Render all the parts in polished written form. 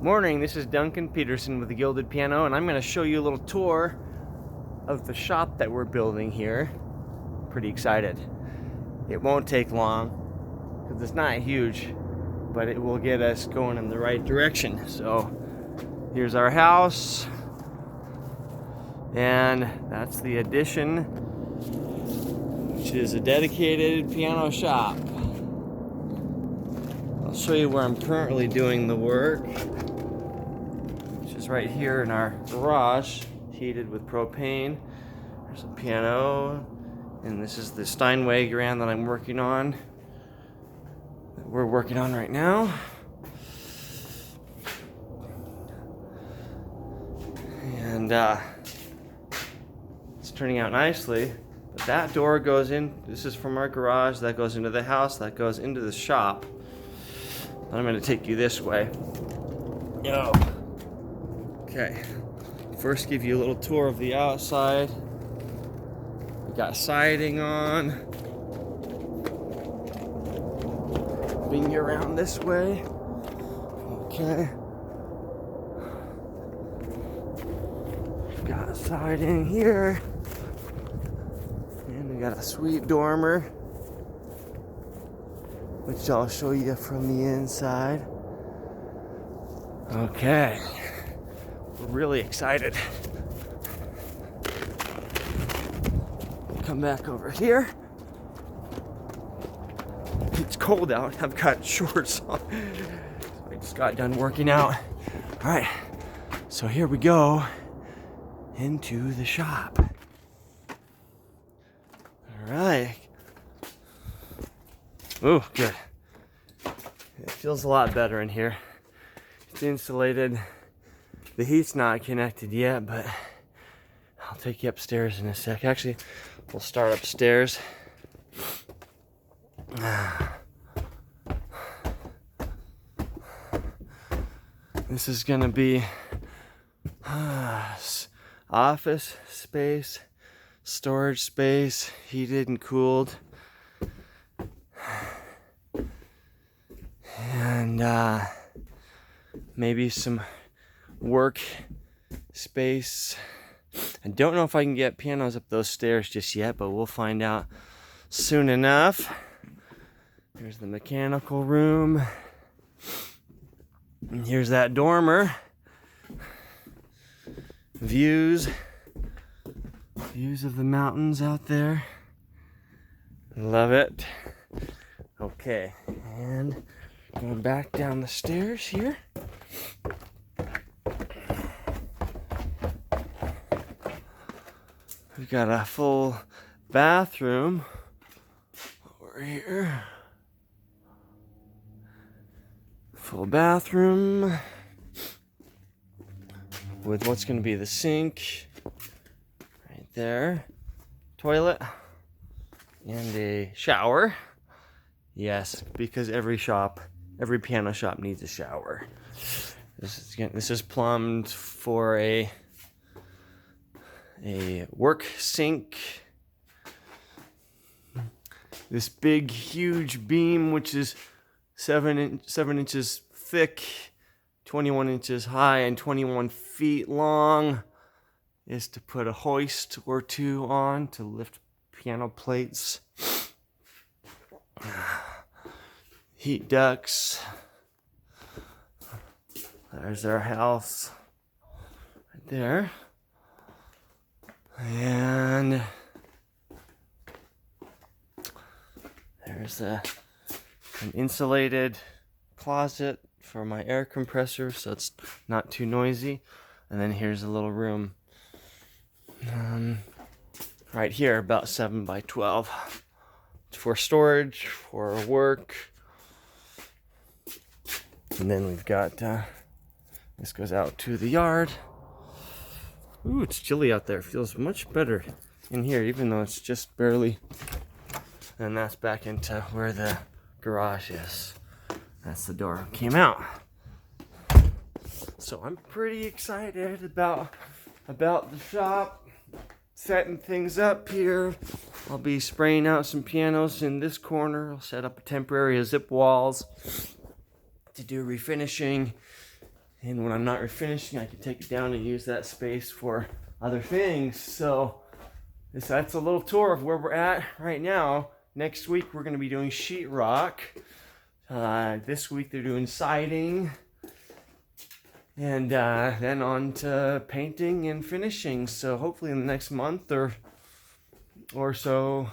Morning, this is Duncan Peterson with the Gilded Piano, and I'm going to show you a little tour of the shop that we're building here. Pretty excited. It won't take long because it's not huge, but it will get us going in the right direction. So here's our house, and that's the addition, which is a dedicated piano shop. I'll show you where I'm currently doing the work, which is right here in our garage, heated with propane. There's a piano, and this is the Steinway grand that I'm working on, that we're working on right now. And it's turning out nicely. But that door goes in, this is from our garage, that goes into the house, that goes into the shop. I'm going to take you this way. Yo. Okay. First, give you a little tour of the outside. We got siding on. Bring you around this way. Okay. Got siding here. And we got a sweet dormer, which I'll show you from the inside. Okay, we're really excited. Come back over here. It's cold out. I've got shorts on. I just got done working out. All right, so here we go into the shop. All right. Ooh, good. It feels a lot better in here. It's insulated. The heat's not connected yet, but I'll take you upstairs in a sec. Actually, we'll start upstairs. This is gonna be office space, storage space, heated and cooled. And maybe some work space. I don't know if I can get pianos up those stairs just yet, but we'll find out soon enough. Here's the mechanical room. And here's that dormer. Views of the mountains out there. Love it. Okay, and going back down the stairs here. We've got a full bathroom over here. Full bathroom with what's going to be the sink right there, toilet, and a shower. Yes, because every piano shop needs a shower. This is plumbed for a work sink. This big, huge beam, which is 7 inches thick, 21 inches high, and 21 feet long, is to put a hoist or two on to lift piano plates. Heat ducts. There's our house right there. And there's an insulated closet for my air compressor, so it's not too noisy. And then here's a little room right here, about 7 by 12. It's for storage, for work. And then we've got, this goes out to the yard. Ooh, it's chilly out there. It feels much better in here, even though it's just barely. And that's back into where the garage is. That's the door came out. So I'm pretty excited about the shop, setting things up here. I'll be spraying out some pianos in this corner. I'll set up a temporary zip walls to do refinishing And when I'm not refinishing, I can take it down and use that space for other things. So that's a little tour of where we're at right now. Next week, we're going to be doing sheetrock. This week, they're doing siding. And then on to painting and finishing. So hopefully in the next month or so,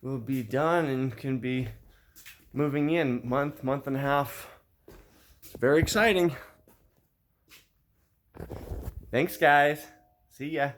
we'll be done and can be moving in month and a half. It's very exciting. Thanks, guys. See ya.